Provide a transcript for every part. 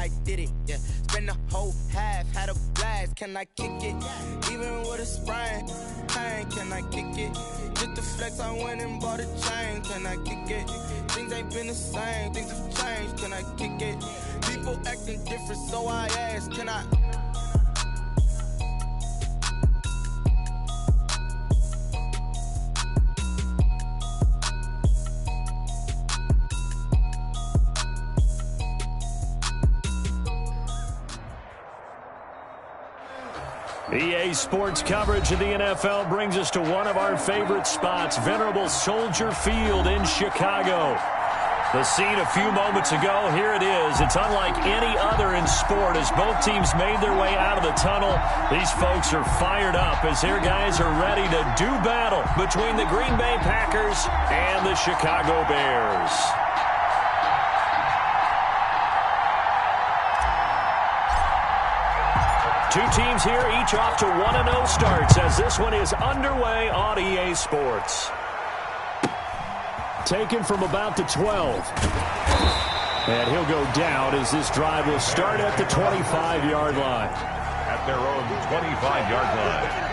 I did it, yeah. Spend the whole half, had a blast, can I kick it? Even with a sprain, pain, can I kick it? Just to flex, I went and bought a chain, can I kick it? Things ain't been the same, things have changed, can I kick it? People acting different, so I asked, can I? EA Sports coverage of the NFL brings us to one of our favorite spots, venerable Soldier Field in Chicago. The scene a few moments ago, here it is. It's unlike any other in sport as both teams made their way out of the tunnel. These folks are fired up as their guys are ready to do battle between the Green Bay Packers and the Chicago Bears. Two teams here, each off to 1-0 starts as this one is underway on EA Sports. Taken from about the 12. And he'll go down as this drive will start at the 25-yard line. At their own 25-yard line.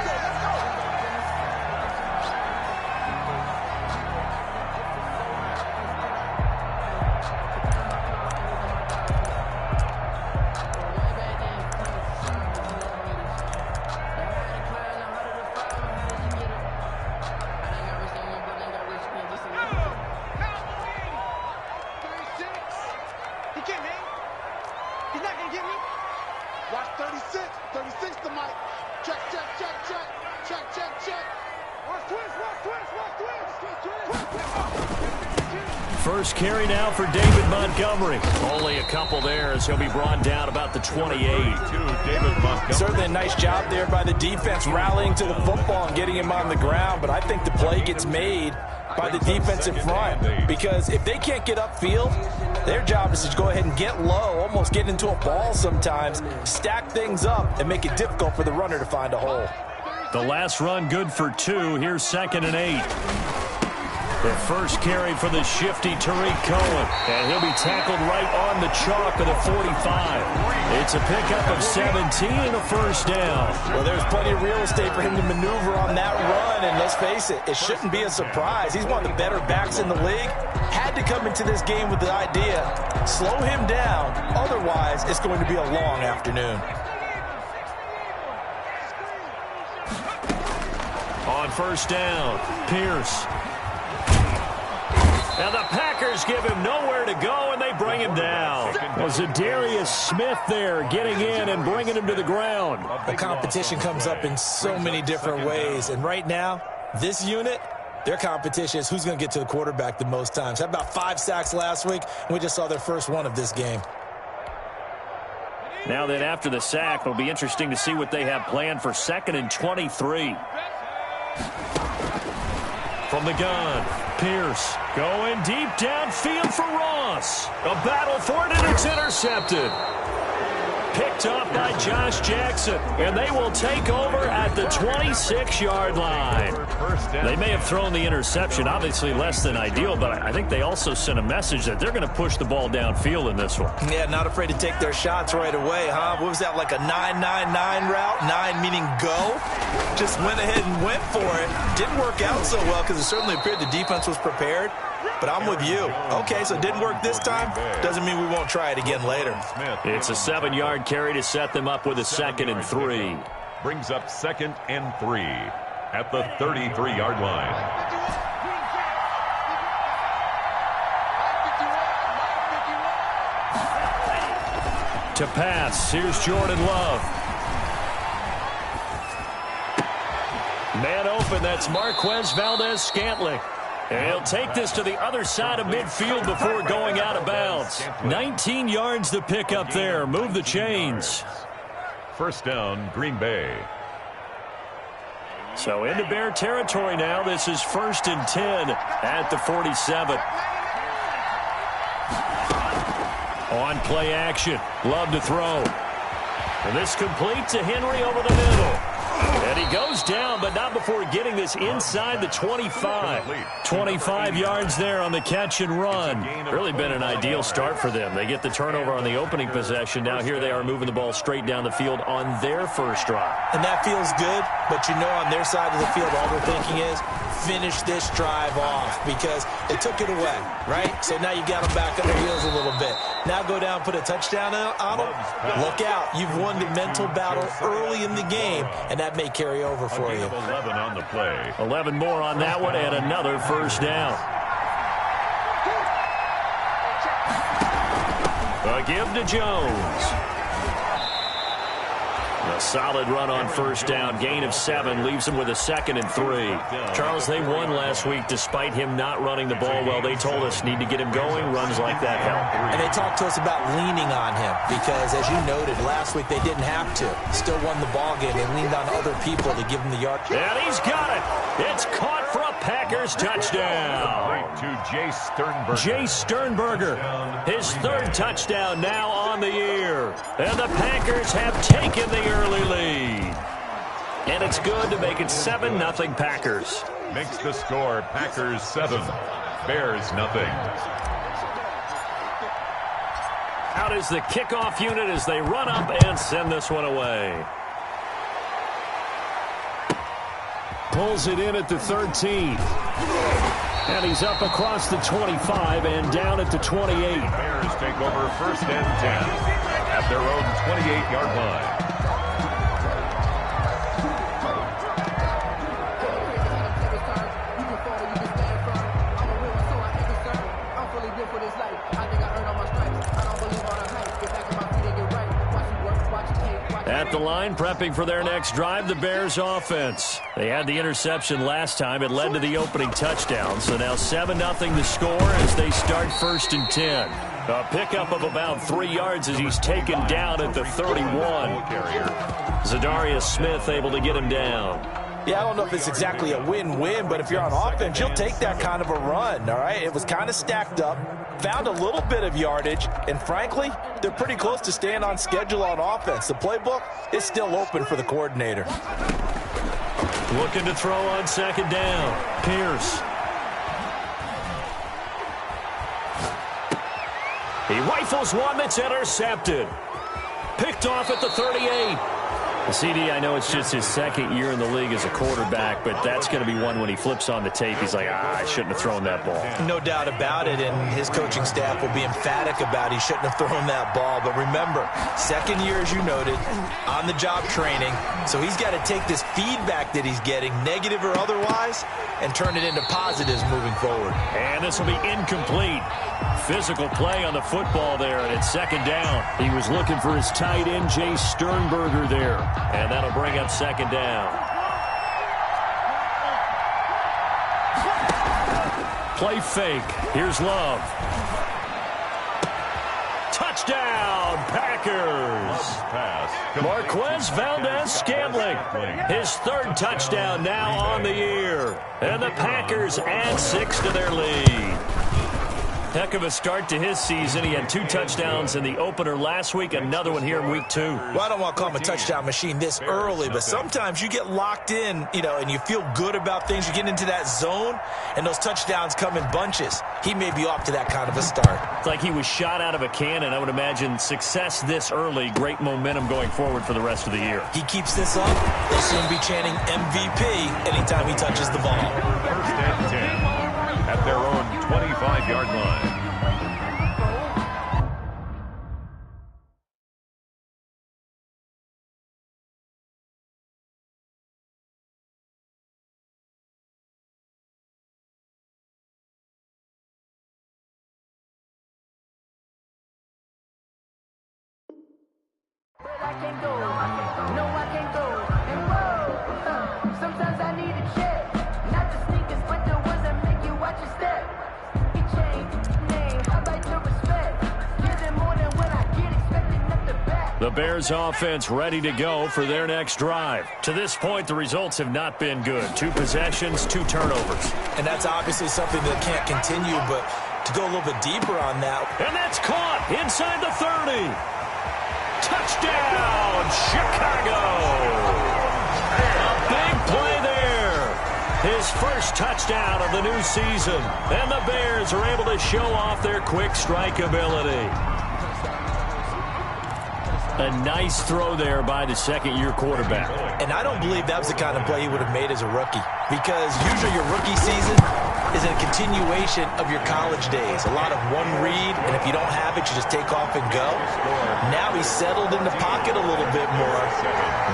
First carry now for David Montgomery. Only a couple there as he'll be brought down about the 28. Certainly a nice job there by the defense rallying to the football and getting him on the ground, but I think the play gets made by the defensive front because if they can't get upfield, their job is to go ahead and get low, almost get into a ball sometimes, stack things up, and make it difficult for the runner to find a hole. The last run good for 2. Here's 2nd and 8. The first carry for the shifty Tariq Cohen. And he'll be tackled right on the chalk of the 45. It's a pickup of 17 and a first down. Well, there's plenty of real estate for him to maneuver on that run. And let's face it, it shouldn't be a surprise. He's one of the better backs in the league. Had to come into this game with the idea, slow him down. Otherwise, it's going to be a long afternoon. On first down, Pierce. Now the Packers give him nowhere to go, and they bring him down. Was Zadarius Smith there getting in and bringing him to the ground? The competition comes up in so many different ways, and right now, this unit, their competition is who's going to get to the quarterback the most times. Had about 5 sacks last week, and we just saw their first one of this game. Now then, after the sack, it'll be interesting to see what they have planned for 2nd and 23. From the gun, Pierce going deep downfield for Ross. A battle for it, and it's intercepted. Picked up by Josh Jackson, and they will take over at the 26-yard line. They may have thrown the interception, obviously less than ideal, but I think they also sent a message that they're going to push the ball downfield in this one. Yeah, not afraid to take their shots right away, huh? What was that, like a 9-9-9 route? 9 meaning go? Just went ahead and went for it. Didn't work out so well because it certainly appeared the defense was prepared. But I'm with you. Okay, so it didn't work this time. Doesn't mean we won't try it again later. It's a 7-yard carry to set them up with a 2nd and 3. Brings up 2nd and 3 at the 33-yard line. To pass, here's Jordan Love. Man open, that's Marquez Valdez-Scantling. And he'll take this to the other side of midfield before going out of bounds. 19 yards to pick up there. Move the chains. First down, Green Bay. So into Bear territory now. This is 1st and 10 at the 47. On play action. Love to throw. And this complete to Henry over the middle. And he goes down, but not before getting this inside the 25. 25 yards there on the catch and run. Really been an ideal start for them. They get the turnover on the opening possession. Now here they are moving the ball straight down the field on their first drive. And that feels good, but you know on their side of the field all they're thinking is finish this drive off because they took it away, right? So now you got them back on their heels a little bit. Now go down, put a touchdown on them. Look out. You've won the mental battle early in the game, and that may carry over for you. 11 on the play. 11 more on that one, and another first down. A give to Jones. A solid run on first down. Gain of 7 leaves him with a 2nd and 3. Charles, they won last week despite him not running the ball well. They told us need to get him going. Runs like that help. And they talked to us about leaning on him because, as you noted, last week they didn't have to. Still won the ball game. They leaned on other people to give him the yard. And he's got it. It's caught for a Packers touchdown. To Jay Sternberger. Jay Sternberger, his 3rd touchdown now on the year. And the Packers have taken the early lead. And it's good to make it 7-0 Packers. Makes the score Packers 7, Bears nothing. Out is the kickoff unit as they run up and send this one away. Pulls it in at the 13. And he's up across the 25 and down at the 28. Bears take over 1st and 10 at their own 28-yard line. At the line, prepping for their next drive, the Bears offense. They had the interception last time. It led to the opening touchdown. So now 7-0 the score as they start 1st and 10. A pickup of about 3 yards as he's taken down at the 31. Zadarius Smith able to get him down. Yeah, I don't know if it's exactly a win-win, but if you're on offense, you'll take that kind of a run, all right? It was kind of stacked up, found a little bit of yardage, and frankly, they're pretty close to staying on schedule on offense. The playbook is still open for the coordinator. Looking to throw on 2nd down. Pierce. He rifles one that's intercepted. Picked off at the 38. CD, I know it's just his 2nd year in the league as a quarterback, but that's going to be one when he flips on the tape. He's like, I shouldn't have thrown that ball. No doubt about it, and his coaching staff will be emphatic about he shouldn't have thrown that ball. But remember, 2nd year, as you noted, on-the-job training, so he's got to take this feedback that he's getting, negative or otherwise, and turn it into positives moving forward. And this will be incomplete. Physical play on the football there, and it's 2nd down. He was looking for his tight end, Jay Sternberger, there. And that'll bring up 2nd down. Play fake. Here's Love. Touchdown, Packers. Marquez Valdez-Scantling. His 3rd touchdown now on the year. And the Packers add 6 to their lead. Heck of a start to his season. He had 2 touchdowns in the opener last week, another one here in week 2. Well, I don't want to call him a touchdown machine this early, but sometimes you get locked in, and you feel good about things. You get into that zone, and those touchdowns come in bunches. He may be off to that kind of a start. It's like he was shot out of a cannon. I would imagine success this early, great momentum going forward for the rest of the year. He keeps this up, they'll soon be chanting MVP anytime he touches the ball. 1st and 10 at their own 25-yard line. I can't go, no I can't go, and whoa, sometimes I need a check, not the sneakers, but the ones that make you watch your step. He changed name, I like the respect, give them more than what I get, expecting at the back. The Bears offense ready to go for their next drive. To this point, the results have not been good. 2 possessions, 2 turnovers. And that's obviously something that can't continue, but to go a little bit deeper on that. And that's caught inside the 30. Touchdown, Chicago! his first touchdown of the new season. And the Bears are able to show off their quick strike ability. A nice throw there by the second-year quarterback. And I don't believe that was the kind of play he would have made as a rookie, because usually your rookie season is a continuation of your college days. A lot of one read, and if you don't have it, you just take off and go. Now he's settled in the pocket a little bit more,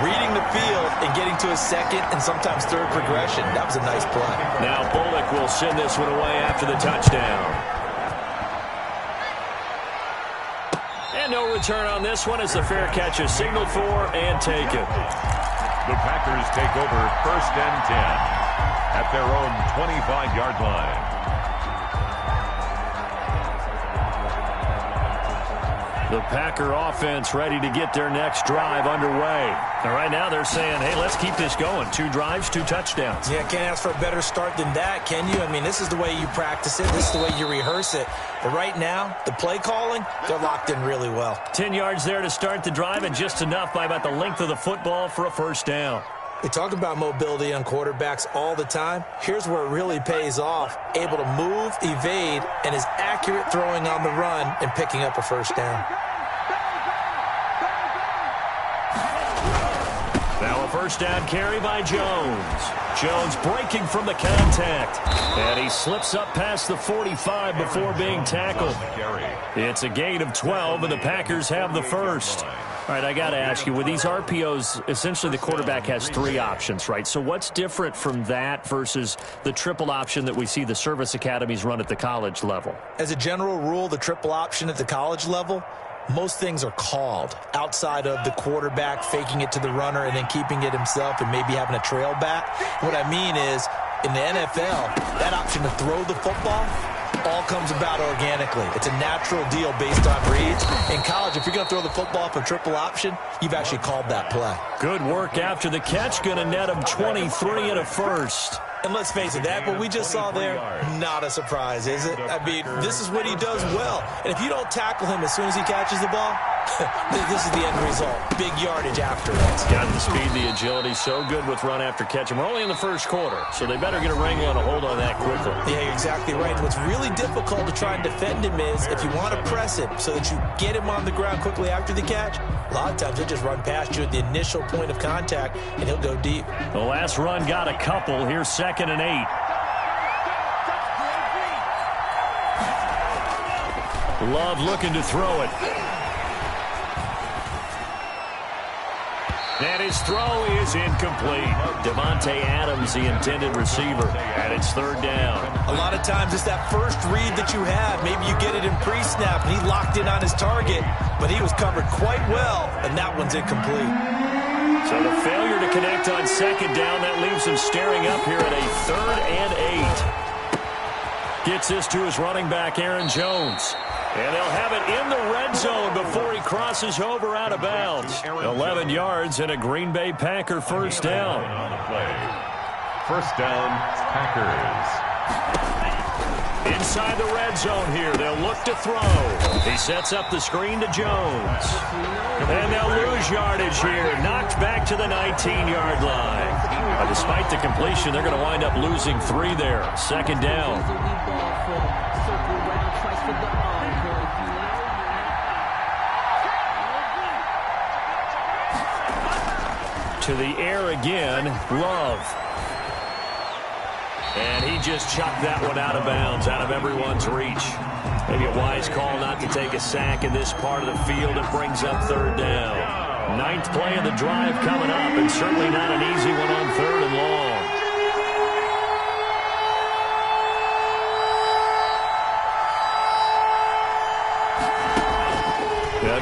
reading the field and getting to his second and sometimes third progression. That was a nice play. Now Bullock will send this one away after the touchdown. And no return on this one as the fair catch is signaled for and taken. The Packers take over 1st and 10 at their own 25-yard line. The Packer offense ready to get their next drive underway. And right now they're saying, hey, let's keep this going. 2 drives, 2 touchdowns. Yeah, can't ask for a better start than that, can you? I mean, this is the way you practice it. This is the way you rehearse it. But right now, the play calling, they're locked in really well. 10 yards there to start the drive, and just enough by about the length of the football for a first down. We talk about mobility on quarterbacks all the time. Here's where it really pays off. Able to move, evade, and is accurate throwing on the run and picking up a first down. Now a first down carry by Jones. Jones breaking from the contact. And he slips up past the 45 before being tackled. It's a gain of 12, and the Packers have the first. All right, I got to ask you, with these RPOs, essentially the quarterback has 3 options, right? So what's different from that versus the triple option that we see the service academies run at the college level? As a general rule, the triple option at the college level, most things are called outside of the quarterback faking it to the runner and then keeping it himself and maybe having a trail back. What I mean is, in the NFL, that option to throw the football all comes about organically. It's a natural deal based on reads. In college, if you're going to throw the football for triple option, you've actually called that play. Good work after the catch. Going to net him 23 and a first. And let's face it, that what we just saw there, not a surprise, is it? I mean, this is what he does well. And if you don't tackle him as soon as he catches the ball, this is the end result. Big yardage afterwards. Got the speed, the agility, so good with run after catch. And we're only in the first quarter, so they better get a wrangle and a hold on that quickly. Yeah, you're exactly right. What's really difficult to try and defend him is if you want to press him so that you get him on the ground quickly after the catch, a lot of times he'll just run past you at the initial point of contact, and he'll go deep. The last run got a couple. Here's 2nd and 8. Love looking to throw it. And his throw is incomplete. Devontae Adams, the intended receiver, and it's 3rd down. A lot of times it's that first read that you have. Maybe you get it in pre-snap, and he locked in on his target, but he was covered quite well, and that one's incomplete. So the failure to connect on 2nd down, that leaves him staring up here at a 3rd and 8. Gets this to his running back, Aaron Jones. And they'll have it in the red zone before he crosses over out of bounds. 11 yards and a Green Bay Packer first down. First down, Packers. Inside the red zone here, they'll look to throw. He sets up the screen to Jones. And they'll lose yardage here. Knocked back to the 19-yard line. Despite the completion, they're going to wind up losing 3 there. 2nd down. To the air again, Love. And he just chucked that one out of bounds, out of everyone's reach. Maybe a wise call not to take a sack in this part of the field. It brings up 3rd down. 9th play of the drive coming up, and certainly not an easy one on 3rd and long.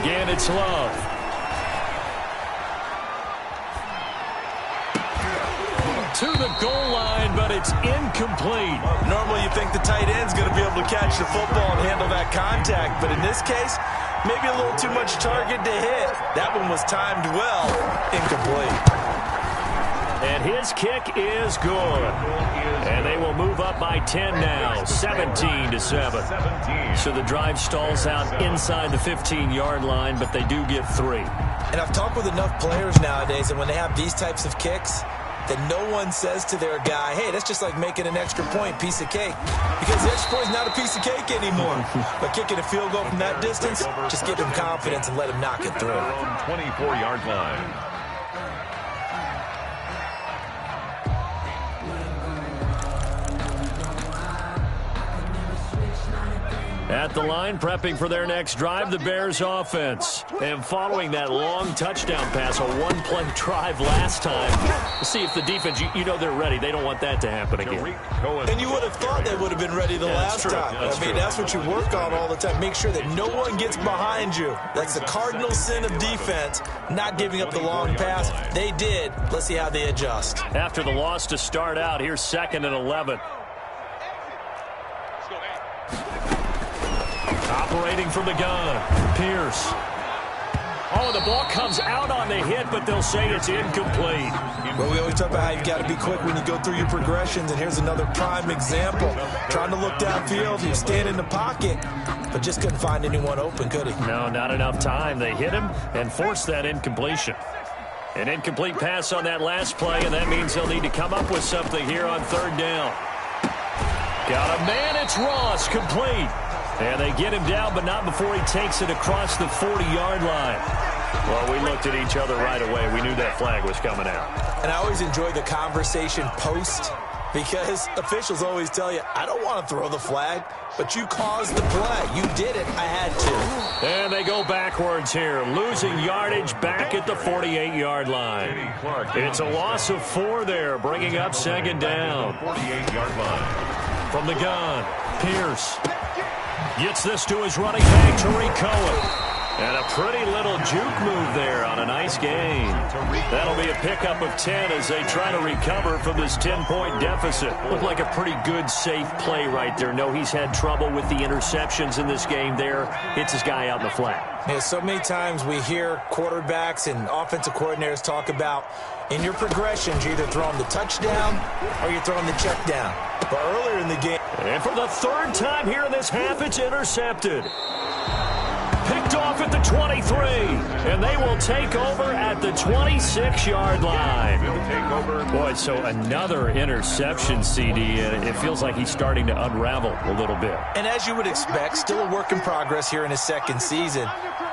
Again, it's Love. To the goal line, but it's incomplete. Normally you think the tight end's going to be able to catch the football and handle that contact, but in this case, maybe a little too much target to hit. That one was timed well. Incomplete. And his kick is good. And they will move up by 10 now, 17-7. So the drive stalls out inside the 15-yard line, but they do get 3. And I've talked with enough players nowadays, and when they have these types of kicks, that no one says to their guy, hey, that's just like making an extra point, piece of cake. Because the extra point is not a piece of cake anymore. But kicking a field goal from that distance, just give him confidence and let him knock it through. 24-yard line. At the line, prepping for their next drive, the Bears offense. And following that long touchdown pass, a one-play drive last time, we'll see if the defense, you know they're ready. They don't want that to happen again. And you would have thought they would have been ready the last time. That's what you work on all the time. Make sure that no one gets behind you. That's the cardinal sin of defense, not giving up the long pass. They did. Let's see how they adjust. After the loss to start out, here's 2nd and 11. Operating from the gun, Pierce. Oh, the ball comes out on the hit, but they'll say it's incomplete. But we always talk about how you've got to be quick when you go through your progressions, and here's another prime example. Trying to look downfield, he was standing in the pocket, but just couldn't find anyone open, could he? No, not enough time. They hit him and forced that incompletion. An incomplete pass on that last play, and that means they'll need to come up with something here on 3rd down. Got a man, it's Ross, complete. And they get him down, but not before he takes it across the 40-yard line. Well, we looked at each other right away. We knew that flag was coming out. And I always enjoy the conversation post, because officials always tell you, I don't want to throw the flag, but you caused the play. You did it. I had to. And they go backwards here, losing yardage back at the 48-yard line. It's a loss of 4 there, bringing up 2nd down. 48-yard line. From the gun, Pierce. Gets this to his running back, Tariq Cohen. And a pretty little juke move there on a nice gain. That'll be a pickup of 10 as they try to recover from this 10-point deficit. Looked like a pretty good, safe play right there. No, he's had trouble with the interceptions in this game there. Hits his guy out in the flat. Yeah, so many times we hear quarterbacks and offensive coordinators talk about in your progressions, you're either throwing the touchdown or you're throwing the check down. But earlier in the game... And for the 3rd time here in this half, it's intercepted. Picked off at the 23, and they will take over at the 26-yard line. Boy, so another interception, CD, and it feels like he's starting to unravel a little bit. And as you would expect, still a work in progress here in his 2nd season.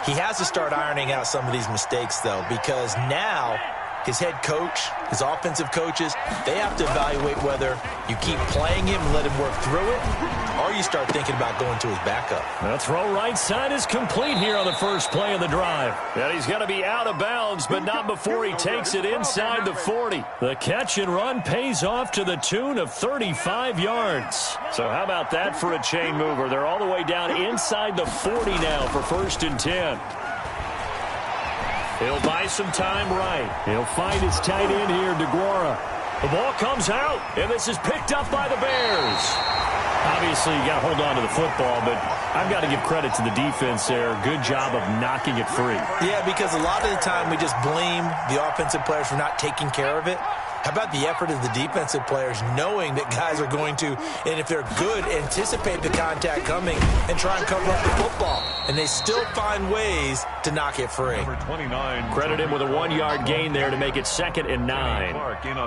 He has to start ironing out some of these mistakes, though, because now his head coach, his offensive coaches, they have to evaluate whether you keep playing him and let him work through it, or you start thinking about going to his backup. The throw right side is complete here on the first play of the drive. And he's going to be out of bounds, but not before he takes it inside the 40. The catch and run pays off to the tune of 35 yards. So how about that for a chain mover? They're all the way down inside the 40 now for 1st and 10. He'll buy some time right. He'll find his tight end here, DeGuara. The ball comes out, and this is picked up by the Bears. Obviously, you got to hold on to the football, but I've got to give credit to the defense there. Good job of knocking it free. Yeah, because a lot of the time we just blame the offensive players for not taking care of it. How about the effort of the defensive players knowing that guys are going to, and if they're good, anticipate the contact coming and try and cover up the football. And they still find ways to knock it free. Number 29. Credit him with a 1-yard gain there to make it 2nd and 9.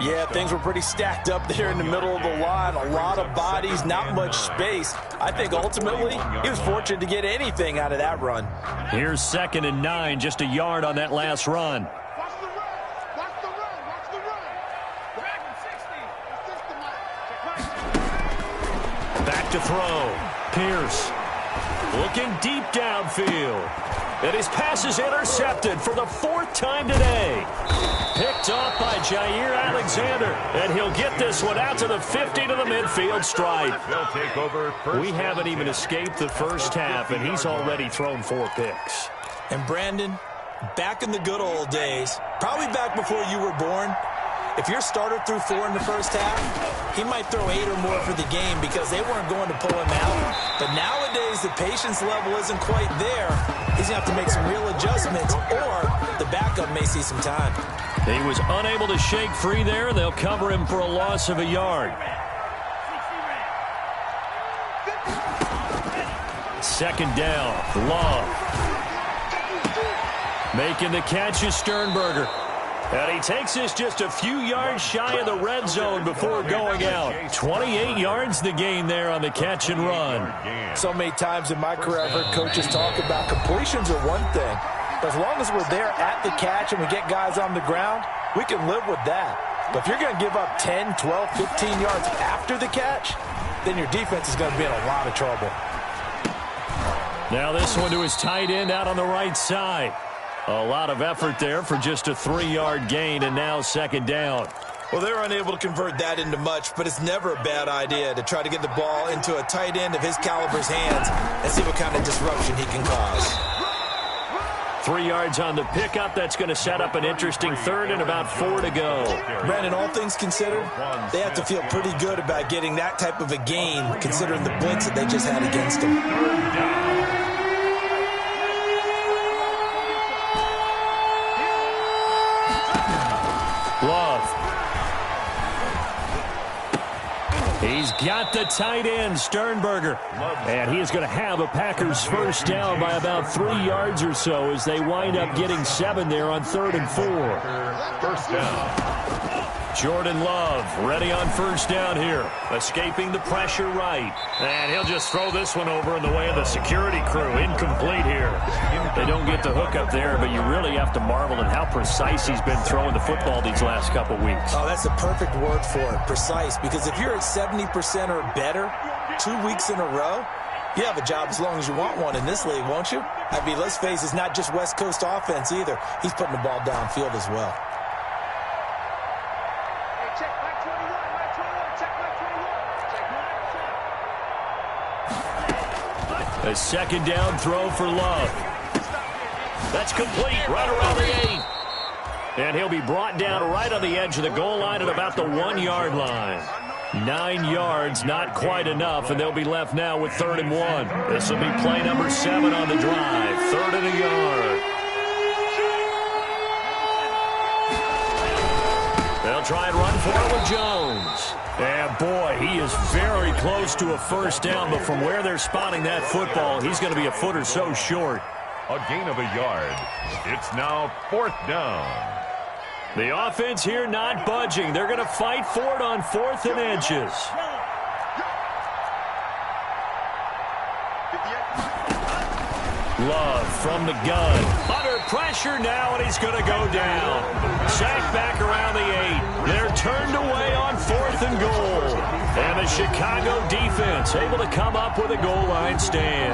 Yeah, things were pretty stacked up there in the middle of the line. A lot of bodies, not much space. I think ultimately he was fortunate to get anything out of that run. Here's 2nd and 9, just a yard on that last run. Back to throw. Pierce looking deep downfield. And his pass is intercepted for the 4th time today. Picked off by Jair Alexander. And he'll get this one out to the 50 to the midfield stripe. They'll take over. We haven't even escaped the first half, and he's already thrown 4 picks. And Brandon, back in the good old days, probably back before you were born, if your starter threw 4 in the first half, he might throw 8 or more for the game because they weren't going to pull him out. But nowadays, the patience level isn't quite there. He's going to have to make some real adjustments, or the backup may see some time. He was unable to shake free there. They'll cover him for a loss of a yard. 2nd down. Love. Making the catch is Sternberger. And he takes this just a few yards shy of the red zone before going out. 28 yards the gain there on the catch and run. So many times in my career I've heard coaches talk about completions are one thing. But as long as we're there at the catch and we get guys on the ground, we can live with that. But if you're going to give up 10, 12, 15 yards after the catch, then your defense is going to be in a lot of trouble. Now this one to his tight end out on the right side. A lot of effort there for just a 3-yard gain, and now second down. Well, they're unable to convert that into much, but it's never a bad idea to try to get the ball into a tight end of his caliber's hands and see what kind of disruption he can cause. 3 yards on the pickup. That's going to set up an interesting third and about 4 to go. Brandon, all things considered, they have to feel pretty good about getting that type of a gain considering the blitz that they just had against them. Love. He's got the tight end, Sternberger. And he is going to have a Packers first down by about 3 yards or so as they wind up getting 7 there on 3rd and 4. First down. Jordan Love ready on first down here. Escaping the pressure right. And he'll just throw this one over in the way of the security crew. Incomplete here. They don't get the hook up there, but you really have to marvel at how precise he's been throwing the football these last couple weeks. Oh, that's a perfect word for it, precise. Because if you're at 70% or better 2 weeks in a row, you have a job as long as you want one in this league, won't you? I mean, let's face it, it's not just West Coast offense either. He's putting the ball downfield as well. A second down throw for Love. That's complete right around the 8. And he'll be brought down right on the edge of the goal line at about the 1-yard line. 9 yards, not quite enough, and they'll be left now with 3rd and 1. This will be play number 7 on the drive. 3rd and a yard. They'll try and run for it with Jones. And, boy, he is very close to a first down, but from where they're spotting that football, he's going to be a foot or so short. A gain of a yard. It's now 4th down. The offense here not budging. They're going to fight for it on 4th and inches. Love from the gun. Under pressure now, and he's going to go down. Sacked back around the 8. They're turned away on 4th and goal. And the Chicago defense able to come up with a goal line stand.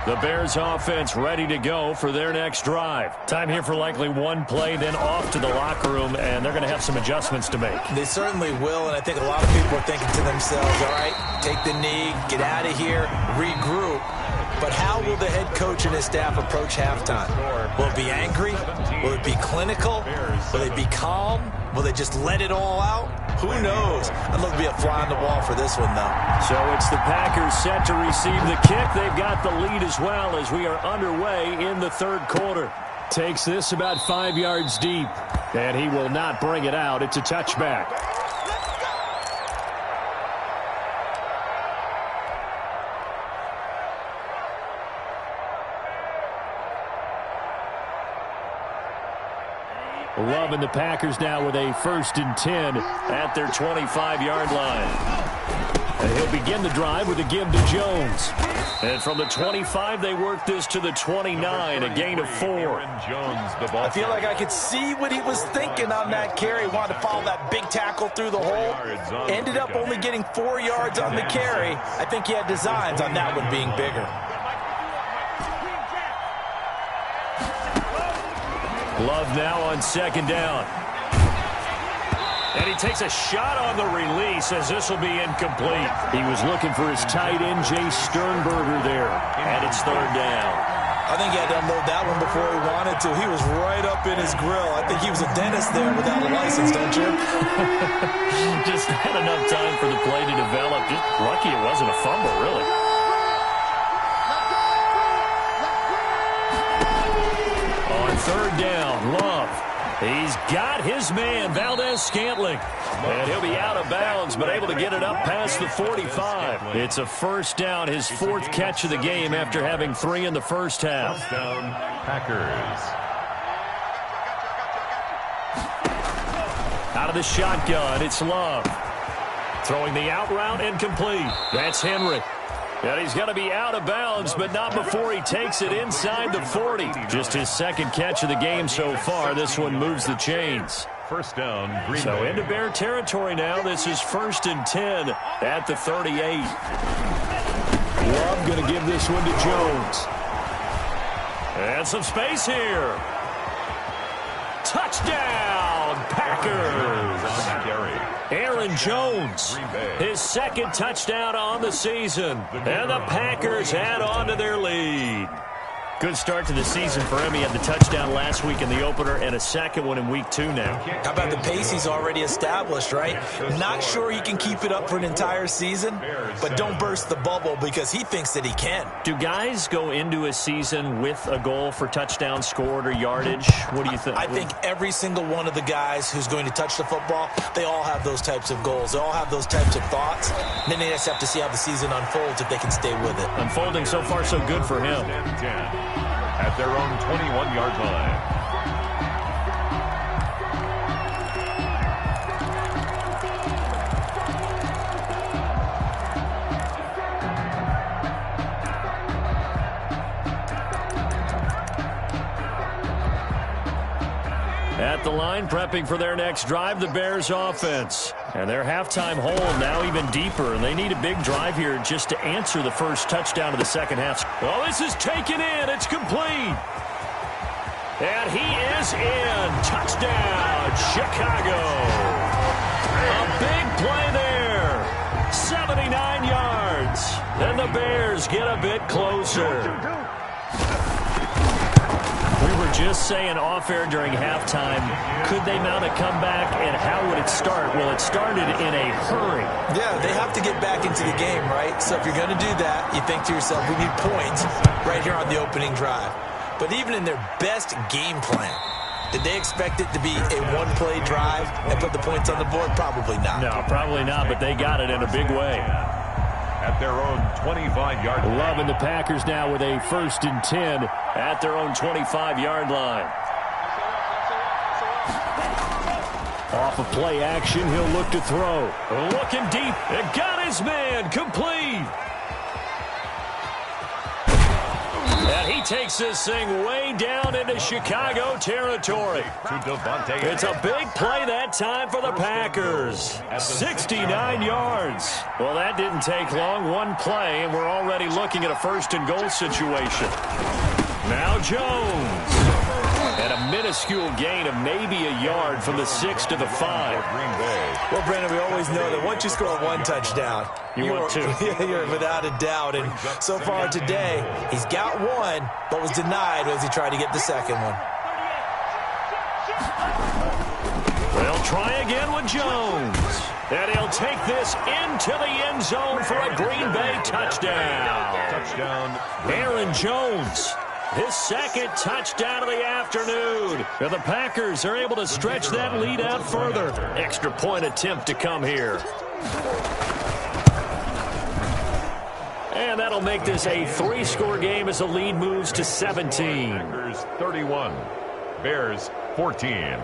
The Bears offense ready to go for their next drive. Time here for likely one play, then off to the locker room, and they're going to have some adjustments to make. They certainly will, and I think a lot of people are thinking to themselves, all right, take the knee, get out of here, regroup. But how will the head coach and his staff approach halftime? Will it be angry? Will it be clinical? Will they be calm? Will they just let it all out? Who knows? I'd love to be a fly on the wall for this one, though. So it's the Packers set to receive the kick. They've got the lead as well as we are underway in the 3rd quarter. Takes this about 5 yards deep, and he will not bring it out. It's a touchback. Love and the Packers now with a 1st and 10 at their 25-yard line. And he'll begin the drive with a give to Jones. And from the 25, they work this to the 29, a gain of 4. I feel like I could see what he was thinking on that carry. Wanted to follow that big tackle through the hole. Ended up only getting 4 yards on the carry. I think he had designs on that one being bigger. Love now on 2nd down. And he takes a shot on the release as this will be incomplete. He was looking for his tight end, Jay Sternberger there. And it's 3rd down. I think he had to unload that one before he wanted to. He was right up in his grill. I think he was a dentist there without a license, don't you? Just not enough time for the play to develop. Just lucky it wasn't a fumble, really. On 3rd down, Love. He's got his man, Valdez-Scantling. And he'll be out of bounds, but able to get it up past the 45. It's a first down, his fourth catch of the game after having 3 in the first half. First down, Packers. Out of the shotgun, it's Love. Throwing the out route and complete. That's Henry. And he's going to be out of bounds, but not before he takes it inside the 40. Just his second catch of the game so far. This one moves the chains. First down, Green So Bay. into Bear territory now. This is 1st and 10 at the 38. Love going to give this one to Jones. And some space here. Touchdown, Packers. Aaron Jones, his second touchdown on the season. And the Packers add on to their lead. Good start to the season for him. He had the touchdown last week in the opener and a second one in week 2 now. How about the pace he's already established, right? Not sure he can keep it up for an entire season, but don't burst the bubble because he thinks that he can. Do guys go into a season with a goal for touchdown scored or yardage? What do you think? I think every single one of the guys who's going to touch the football, they all have those types of goals. They all have those types of thoughts. And then they just have to see how the season unfolds if they can stay with it. Unfolding so far so good for him. At their own 21-yard line. At the line, prepping for their next drive, the Bears offense. And their halftime hole now even deeper, and they need a big drive here just to answer the first touchdown of the second half. Oh, this is taken in. It's complete. And he is in. Touchdown, Chicago. A big play there. 79 yards. And the Bears get a bit closer. We were just saying off-air during halftime, could they mount a comeback, and how would it start? Well, it started in a hurry. Yeah, they have to get back into the game, right? So if you're going to do that, you think to yourself, we need points right here on the opening drive. But even in their best game plan, did they expect it to be a one-play drive and put the points on the board? Probably not. No, probably not, but they got it in a big way. At their own 25-yard line. Love and the Packers now with a 1st and 10 at their own 25-yard line. Off of play action, he'll look to throw. Looking deep, and got his man, complete. And he takes this thing way down into Chicago territory. It's a big play that time for the Packers. 69 yards. Well, that didn't take long. One play, and we're already looking at a 1st and goal situation. Now Jones. And a minuscule gain of maybe a yard from the 6 to the 5. Well, Brandon, we always know that once you score one touchdown, you want two. You're without a doubt. And so far today, he's got one, but was denied as he tried to get the second one. They'll try again with Jones. And he'll take this into the end zone for a Green Bay touchdown. Aaron Jones. His second touchdown of the afternoon. And the Packers are able to stretch that lead out further. Extra point attempt to come here. And that'll make this a 3-score game as the lead moves to 17. Packers 31, Bears 14.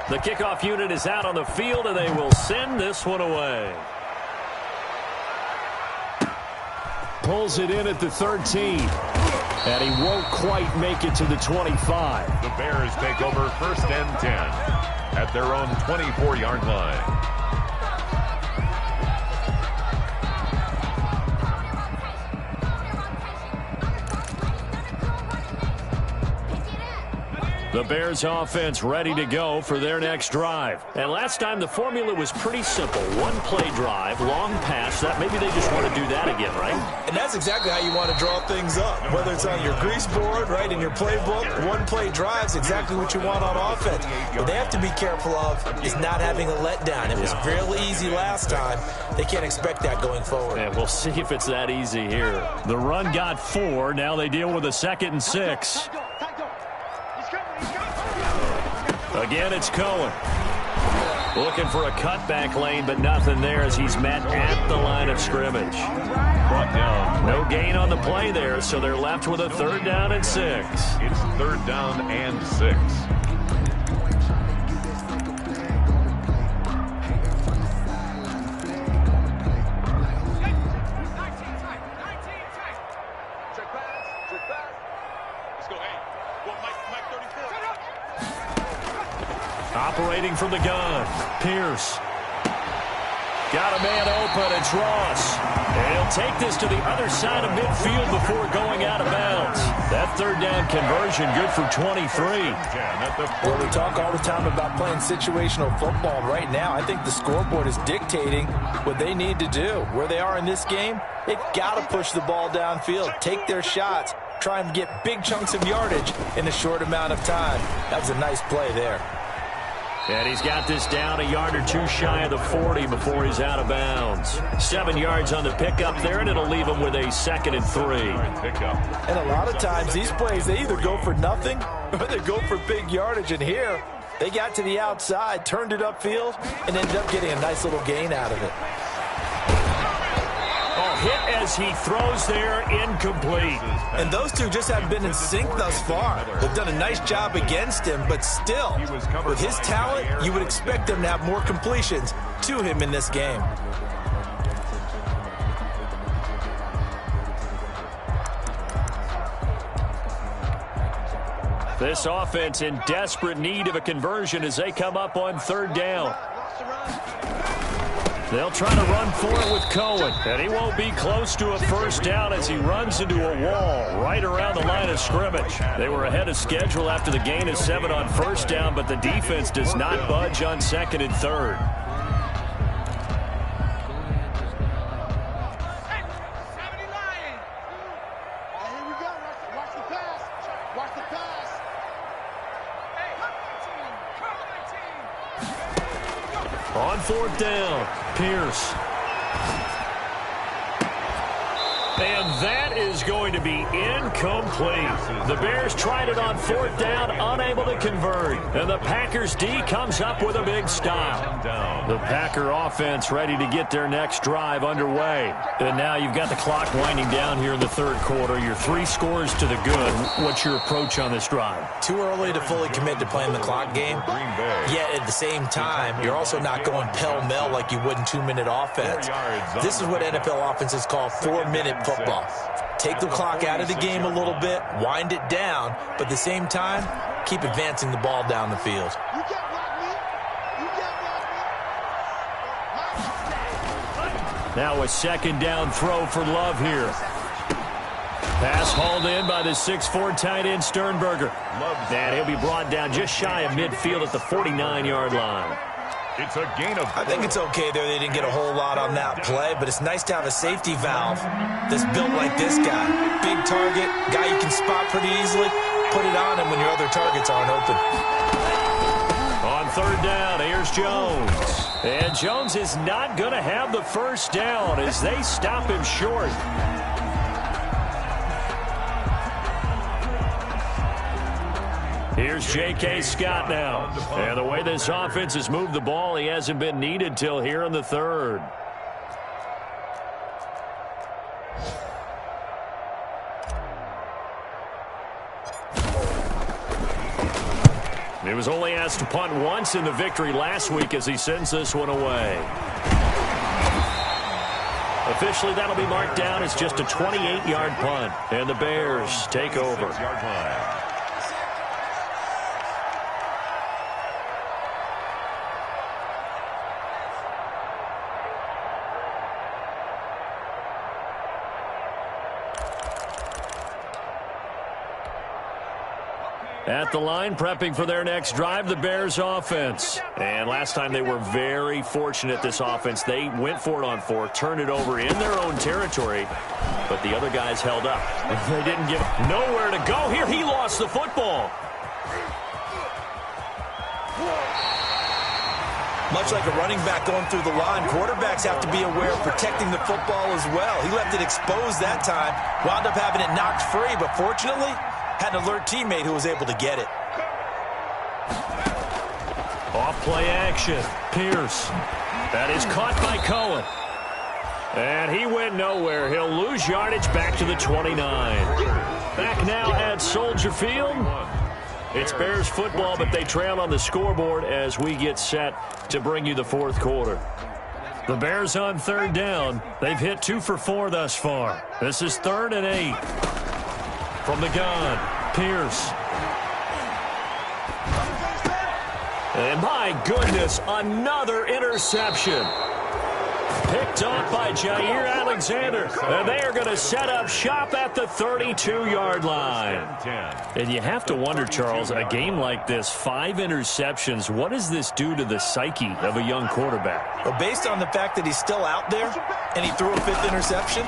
The kickoff unit is out on the field, and they will send this one away. Pulls it in at the 13. And he won't quite make it to the 25. The Bears take over 1st and 10 at their own 24-yard line. The Bears offense ready to go for their next drive. And last time the formula was pretty simple. One-play drive, long pass. That maybe they just want to do that again, right? And that's exactly how you want to draw things up. Whether it's on your grease board, right, in your playbook, one-play drive's exactly what you want on offense. What they have to be careful of is not having a letdown. It was fairly easy last time. They can't expect that going forward. And we'll see if it's that easy here. The run got 4. Now they deal with a 2nd and 6. Again, it's Cohen. Looking for a cutback lane, but nothing there as he's met at the line of scrimmage. Brought down. No gain on the play there, so they're left with a 3rd down and 6. It's 3rd down and 6. Operating from the gun, Pierce. Got a man open, it's Ross. And he'll take this to the other side of midfield before going out of bounds. That 3rd down conversion good for 23. Well, we talk all the time about playing situational football. Right now, I think the scoreboard is dictating what they need to do. Where they are in this game, they've got to push the ball downfield, take their shots, try and get big chunks of yardage in a short amount of time. That was a nice play there. And he's got this down a yard or 2 shy of the 40 before he's out of bounds. 7 yards on the pickup there, and it'll leave him with a 2nd and 3. And a lot of times these plays, they either go for nothing or they go for big yardage. And here, they got to the outside, turned it upfield, and ended up getting a nice little gain out of it. Oh, hit as he throws there, incomplete. And those two just haven't been in sync thus far. They've done a nice job against him, but still, with his talent, you would expect them to have more completions to him in this game. This offense in desperate need of a conversion as they come up on 3rd down. They'll try to run for it with Cohen, and he won't be close to a 1st down as he runs into a wall right around the line of scrimmage. They were ahead of schedule after the gain of 7 on 1st down, but the defense does not budge on 2nd and 3rd. On 4th down, Pierce. And that is going to be incomplete. The Bears tried it on 4th down, unable to convert. And the Packers D comes up with a big stop. The Packer offense ready to get their next drive underway. And now you've got the clock winding down here in the 3rd quarter. Your 3 scores to the good. What's your approach on this drive? Too early to fully commit to playing the clock game. Yet at the same time, you're also not going pell-mell like you would in 2-minute offense. This is what NFL offenses call 4-minute football. Take the clock out of the game a little bit, wind it down, but at the same time, keep advancing the ball down the field. Now a 2nd down throw for Love here. Pass hauled in by the 6'4" tight end Sternberger. And he'll be brought down just shy of midfield at the 49-yard line. It's a gain of 4. I think it's okay there. They didn't get a whole lot on that play, but it's nice to have a safety valve that's built like this guy. Big target, guy you can spot pretty easily. Put it on him when your other targets aren't open. On 3rd down, here's Jones. And Jones is not going to have the 1st down as they stop him short. Here's J.K. Scott now. And the way this offense has moved the ball, he hasn't been needed till here in the 3rd. He was only asked to punt once in the victory last week as he sends this one away. Officially, that'll be marked down as just a 28-yard punt. And the Bears take over. 6-yard line. At the line, prepping for their next drive, the Bears offense. And last time they were very fortunate, this offense. They went for it on 4, turned it over in their own territory, but the other guys held up. They didn't give nowhere to go here. He lost the football. Much like a running back going through the line, quarterbacks have to be aware of protecting the football as well. He left it exposed that time, wound up having it knocked free, but fortunately, had an alert teammate who was able to get it. Off play action. Pierce. That is caught by Cohen. And he went nowhere. He'll lose yardage back to the 29. Back now at Soldier Field. It's Bears football, but they trail on the scoreboard as we get set to bring you the fourth quarter. The Bears on third down. They've hit 2 for 4 thus far. This is 3rd and 8. From the gun, Pierce. And my goodness, another interception. Picked off by Jair Alexander. And they are going to set up shop at the 32-yard line. And you have to wonder, Charles, a game like this, 5 interceptions, what does this do to the psyche of a young quarterback? Well, based on the fact that he's still out there and he threw a 5th interception,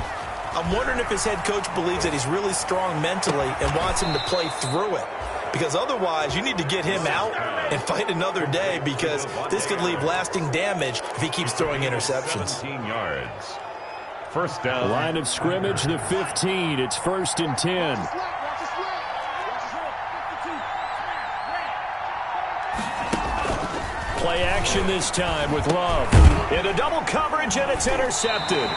I'm wondering if his head coach believes that he's really strong mentally and wants him to play through it. Because otherwise, you need to get him out and fight another day, because this could leave lasting damage if he keeps throwing interceptions. 17 yards. First down. Line of scrimmage, the 15. It's 1st and 10. Play action this time with Love. Into double coverage, and it's intercepted.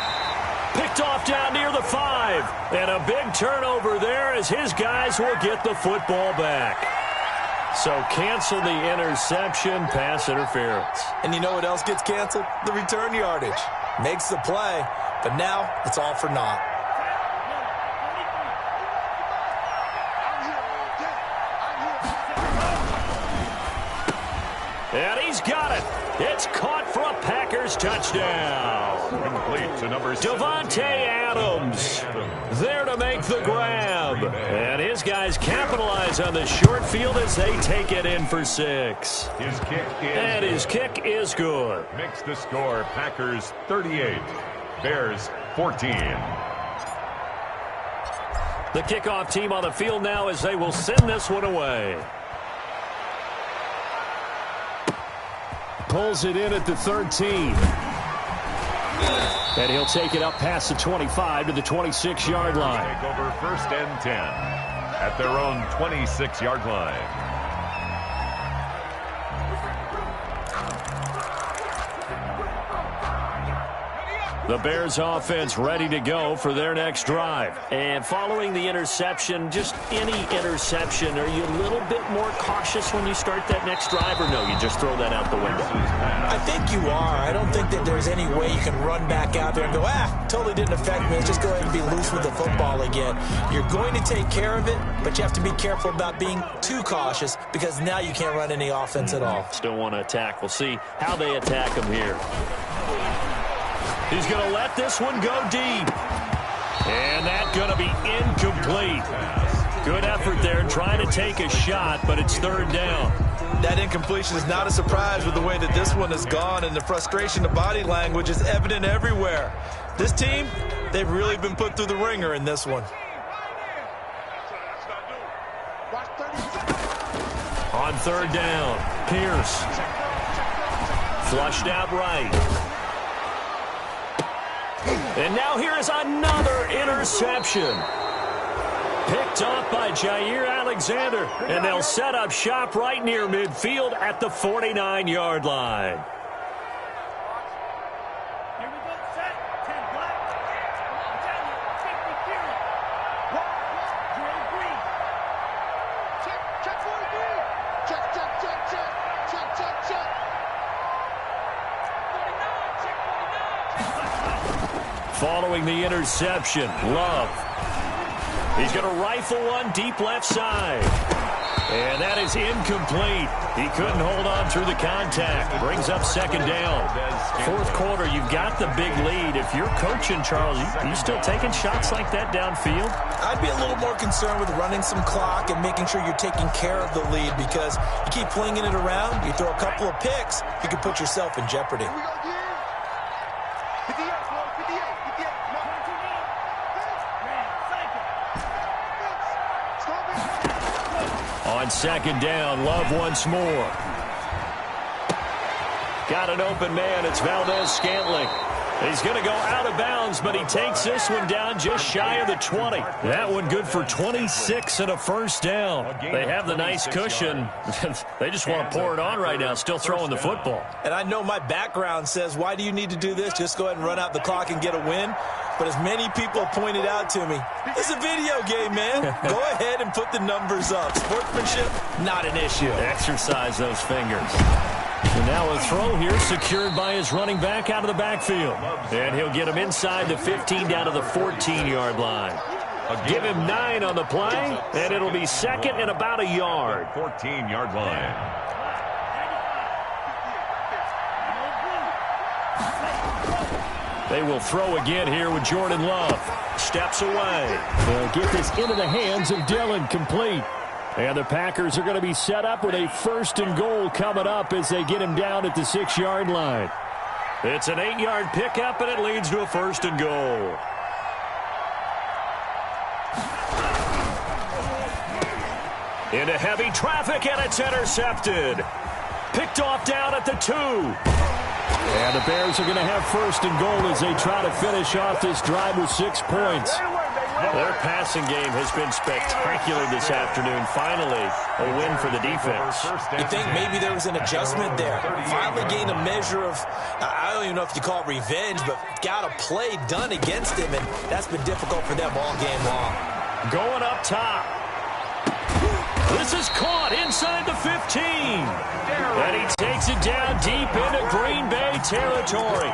Picked off down near the 5. And a big turnover there as his guys will get the football back. So cancel the interception, pass interference. And you know what else gets canceled? The return yardage. Makes the play, but now it's all for naught. And he's got it. It's caught for a Packers touchdown. Complete to number Davante Adams there to make the grab. And his guys capitalize on the short field as they take it in for 6. His kick is good. Makes the score Packers 38, Bears 14. The kickoff team on the field now as they will send this one away. Pulls it in at the 13. And he'll take it up past the 25 to the 26-yard line. Take over 1st and 10 at their own 26-yard line. The Bears offense ready to go for their next drive. And following the interception, just any interception, are you a little bit more cautious when you start that next drive, or no, you just throw that out the window? I think you are. I don't think that there's any way you can run back out there and go, totally didn't affect me. Let's just go ahead and be loose with the football again. You're going to take care of it, but you have to be careful about being too cautious, because now you can't run any offense at all. Still want to attack. We'll see how they attack him here. He's going to let this one go deep. And that's going to be incomplete. Good effort there trying to take a shot, but it's 3rd down. That incompletion is not a surprise with the way that this one has gone, and the frustration, the body language is evident everywhere. This team, they've really been put through the ringer in this one. On 3rd down, Pierce. Flushed out right. And now here is another interception. Picked off by Jair Alexander. And they'll set up shop right near midfield at the 49-yard line. Following the interception, Love. He's going to rifle one deep left side. And that is incomplete. He couldn't hold on through the contact. Brings up second down. Fourth quarter, you've got the big lead. If you're coaching, Charles, you still taking shots like that downfield? I'd be a little more concerned with running some clock and making sure you're taking care of the lead, because you keep flinging it around, you throw a couple of picks, you can put yourself in jeopardy. On second down, Love once more. Got an open man. It's Valdez-Scantling. He's going to go out of bounds, but he takes this one down just shy of the 20. That one good for 26 and a first down. They have the nice cushion. They just want to pour it on right now, still throwing the football. And I know my background says, why do you need to do this? Just go ahead and run out the clock and get a win. But as many people pointed out to me, it's a video game, man. Go ahead and put the numbers up. Sportsmanship, not an issue. Exercise those fingers. And now a throw here secured by his running back out of the backfield. And he'll get him inside the 15 down to the 14-yard line. Give him 9 on the play, and it'll be second and about a yard. 14-yard line. They will throw again here with Jordan Love. Steps away. They'll get this into the hands of Dillon, complete. And the Packers are going to be set up with a first and goal coming up as they get him down at the 6-yard line. It's an 8-yard pickup, and it leads to a first and goal. Into heavy traffic, and it's intercepted. Picked off down at the 2. And the Bears are going to have first and goal as they try to finish off this drive with 6 points. Their passing game has been spectacular this afternoon. Finally, a win for the defense. You think maybe there was an adjustment there? Finally gained a measure of, I don't even know if you call it revenge, but got a play done against him, and that's been difficult for them all game long. Going up top. This is caught inside the 15. And he takes it down deep into Green Bay territory.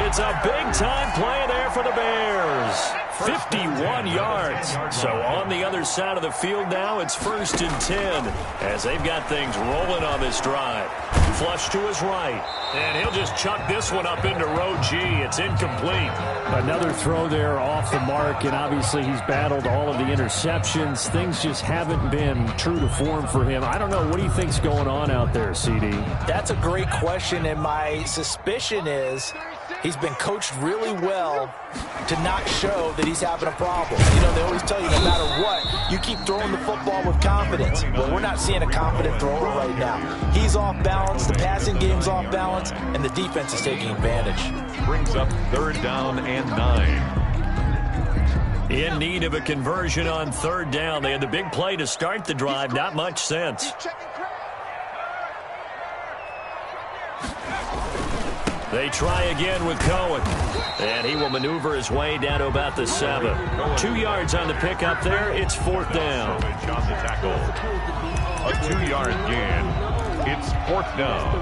It's a big-time play there for the Bears. 51 yards. So on the other side of the field now, it's first and 10 as they've got things rolling on this drive. Flush to his right. And he'll just chuck this one up into row G. It's incomplete. Another throw there off the mark, and obviously he's battled all of the interceptions. Things just haven't been true to form for him. I don't know. What do you think's going on out there, CD? That's a great question, and my suspicion is he's been coached really well to not show that he's having a problem. You know, they always tell you no matter what, you keep throwing the football with confidence. Well, we're not seeing a confident thrower right now. He's off balance, the passing game's off balance, and the defense is taking advantage. Brings up third down and 9. In need of a conversion on third down. They had the big play to start the drive. Not much sense. They try again with Cohen. And he will maneuver his way down to about the 7. 2 yards on the pickup there. It's fourth down. On the tackle. A 2-yard gain. It's fourth down.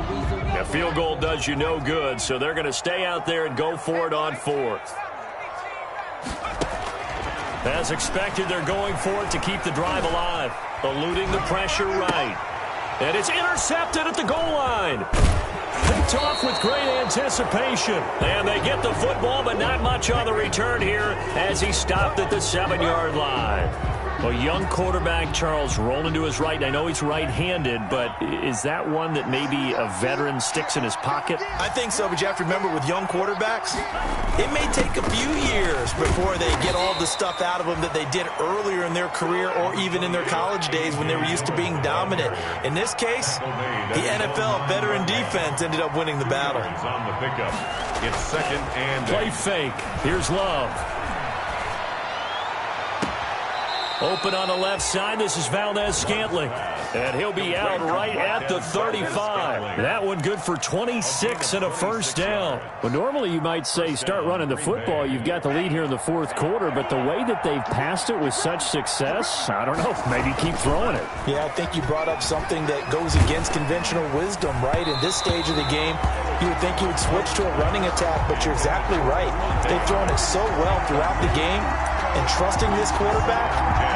A field goal does you no good, so they're going to stay out there and go for it on fourth. As expected, they're going for it to keep the drive alive. Eluding the pressure right. And it's intercepted at the goal line. Picked off with great anticipation. And they get the football, but not much on the return here as he stopped at the 7-yard line. A young quarterback, Charles, rolling to his right. I know he's right-handed, but is that one that maybe a veteran sticks in his pocket? I think so, but you have to remember with young quarterbacks, it may take a few years before they get all the stuff out of them that they did earlier in their career or even in their college days when they were used to being dominant. In this case, the NFL veteran defense ended up winning the battle. On the pickup. It's second and play fake. Here's Love. Open on the left side. This is Valdez-Scantling. And he'll be out right at the 35. That one good for 26 and a first down. Well, normally you might say start running the football. You've got the lead here in the fourth quarter. But the way that they've passed it with such success, I don't know. Maybe keep throwing it. Yeah, I think you brought up something that goes against conventional wisdom, right? In this stage of the game, you would think you would switch to a running attack, but you're exactly right. They've thrown it so well throughout the game. And trusting this quarterback,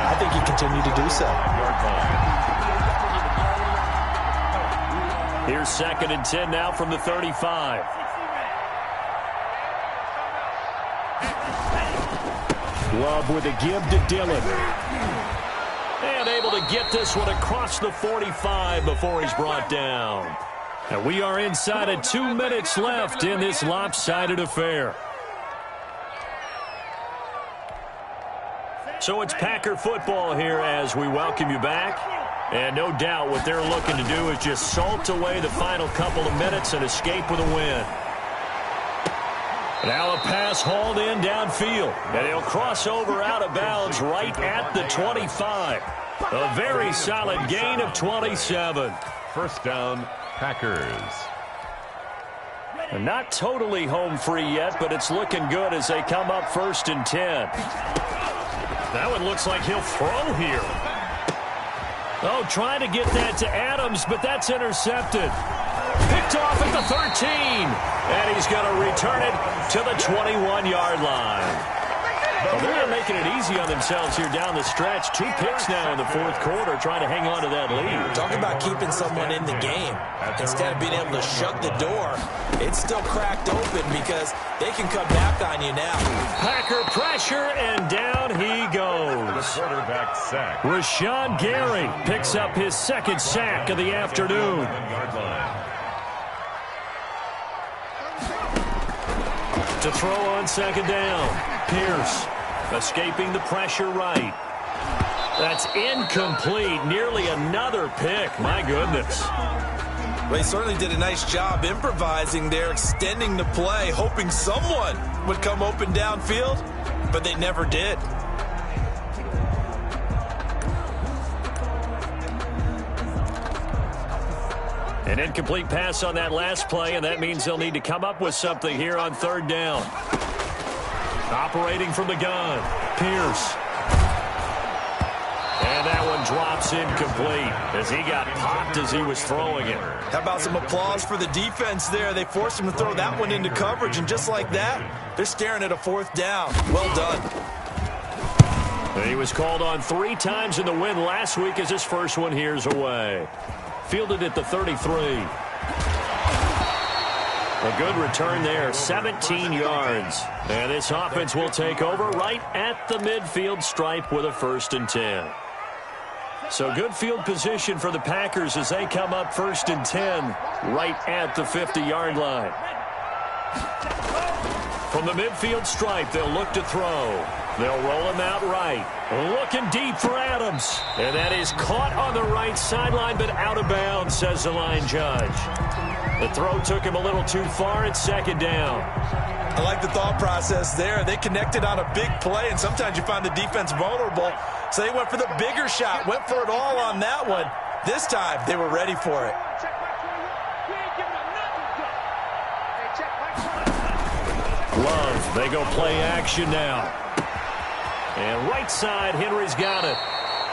I think he continued to do so. Here's 2nd and 10 now from the 35. Love with a give to Dillon. And able to get this one across the 45 before he's brought down. And we are inside of 2 minutes left in this lopsided affair. So it's Packer football here as we welcome you back. And no doubt what they're looking to do is just salt away the final couple of minutes and escape with a win. Now a pass hauled in downfield. And he'll cross over out of bounds right at the 25. A very solid gain of 27. First down, Packers. And not totally home free yet, but it's looking good as they come up 1st and 10. That one looks like he'll throw here. Oh, trying to get that to Adams, but that's intercepted. Picked off at the 13. And he's going to return it to the 21-yard line. Well, they're not making it easy on themselves here down the stretch. 2 picks now in the 4th quarter, trying to hang on to that lead. Talk about keeping someone in the game. Instead of being able to shut the door, it's still cracked open because they can come back on you now. Packer pressure, and down he goes. The quarterback sack. Rashawn Gary picks up his 2nd sack of the afternoon. To throw on 2nd down. Pierce escaping the pressure right. That's incomplete. Nearly another pick. My goodness. Well, they certainly did a nice job improvising there, extending the play, hoping someone would come open downfield, but they never did. An incomplete pass on that last play, and that means they'll need to come up with something here on 3rd down. Operating from the gun, Pierce. And that one drops incomplete as he got popped as he was throwing it. How about some applause for the defense there? They forced him to throw that one into coverage, and just like that, they're staring at a 4th down. Well done. He was called on 3 times in the win last week as his first one here's away. Fielded at the 33. A good return there, 17 yards. And this offense will take over right at the midfield stripe with a 1st and 10. So good field position for the Packers as they come up 1st and 10 right at the 50-yard line. From the midfield stripe, they'll look to throw. They'll roll him out right. Looking deep for Adams. And that is caught on the right sideline, but out of bounds, says the line judge. The throw took him a little too far at 2nd down. I like the thought process there. They connected on a big play, and sometimes you find the defense vulnerable. So they went for the bigger shot, went for it all on that one. This time, they were ready for it. Love, they go play action now. And right side, Henry's got it.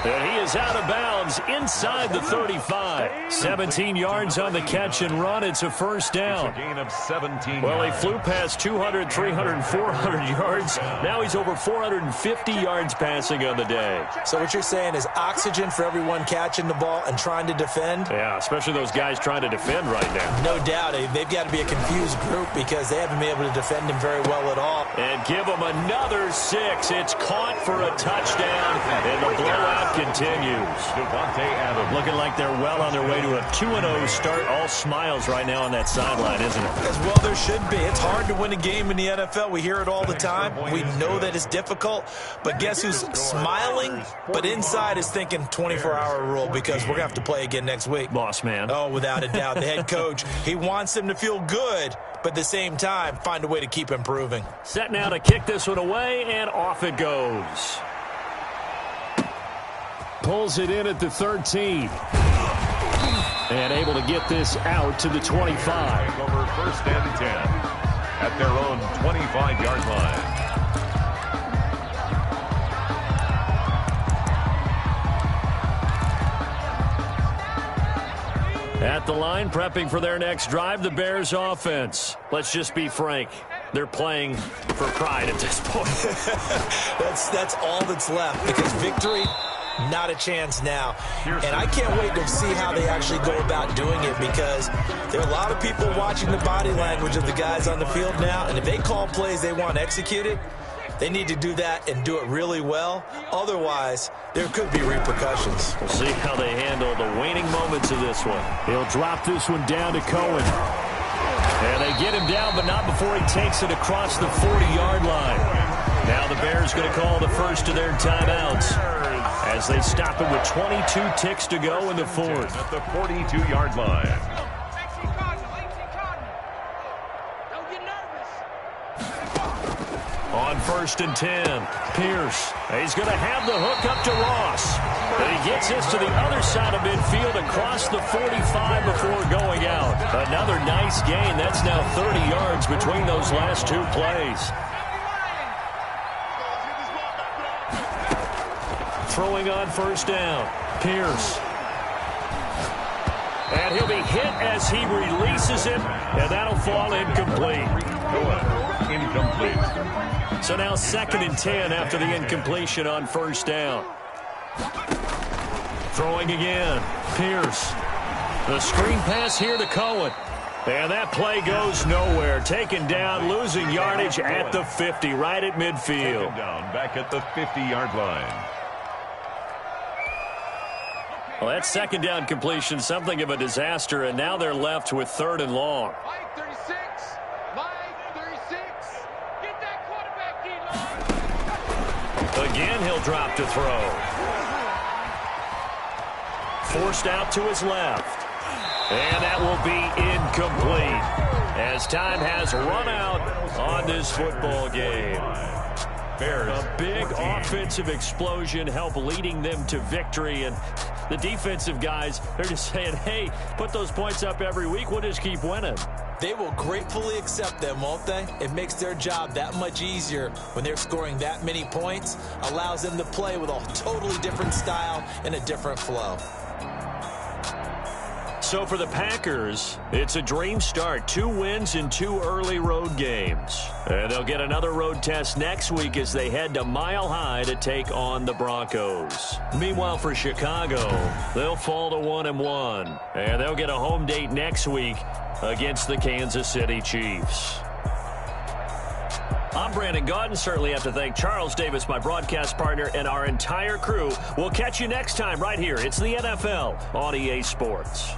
And he is out of bounds inside the 35. 17 yards on the catch and run. It's a 1st down. It's a gain of 17 well, he yards. flew past 200, 300, 400 yards. Now he's over 450 yards passing on the day. So what you're saying is oxygen for everyone catching the ball and trying to defend? Yeah, especially those guys trying to defend right now. No doubt. They've got to be a confused group because they haven't been able to defend him very well at all. And give him another 6. It's caught for a touchdown, and the blowout continues. Looking like they're well on their way to a 2-0 start. All smiles right now on that sideline, isn't it? As well there should be. It's hard to win a game in the NFL. We hear it all the time. We know that it's difficult. But guess who's smiling, but inside is thinking 24-hour rule because we're going to have to play again next week. Boss man. Oh, without a doubt. The head coach, he wants them to feel good, but at the same time, find a way to keep improving. Set now to kick this one away, and off it goes. Pulls it in at the 13. And able to get this out to the 25. Over 1st and 10 at their own 25-yard line. At the line, prepping for their next drive, the Bears offense. Let's just be frank. They're playing for pride at this point. That's all that's left because victory Not a chance now. And I can't wait to see how they actually go about doing it, because there are a lot of people watching the body language of the guys on the field now, and if they call plays they want executed, they need to do that and do it really well. Otherwise, there could be repercussions. We'll see how they handle the waning moments of this one. He'll drop this one down to Cohen. And they get him down, but not before he takes it across the 40-yard line. Now the Bears going to call the first of their timeouts as they stop it with 22 ticks to go in the fourth. At the 42-yard line. On 1st and 10, Pierce. He's going to have the hook up to Ross. But he gets this to the other side of midfield across the 45 before going out. Another nice gain. That's now 30 yards between those last two plays. Throwing on 1st down, Pierce. And he'll be hit as he releases it, and that'll fall incomplete. Incomplete. So now 2nd and 10 after the incompletion on 1st down. Throwing again, Pierce. The screen pass here to Cohen. And that play goes nowhere. Taken down, losing yardage at the 50, right at midfield. Taken down, back at the 50-yard line. Well, that 2nd down completion, something of a disaster, and now they're left with 3rd and long. Mike 36. Get that quarterback, D-line. Again, he'll drop to throw. Forced out to his left. And that will be incomplete as time has run out on this football game. Bears. A big offensive explosion helped leading them to victory, and the defensive guys, they're just saying, hey, put those points up every week, we'll just keep winning. They will gratefully accept them, won't they? It makes their job that much easier when they're scoring that many points, allows them to play with a totally different style and a different flow. So for the Packers, it's a dream start. 2 wins in 2 early road games. And they'll get another road test next week as they head to Mile High to take on the Broncos. Meanwhile, for Chicago, they'll fall to 1-1. And they'll get a home date next week against the Kansas City Chiefs. I'm Brandon Gaudin. Certainly have to thank Charles Davis, my broadcast partner, and our entire crew. We'll catch you next time right here. It's the NFL on EA Sports.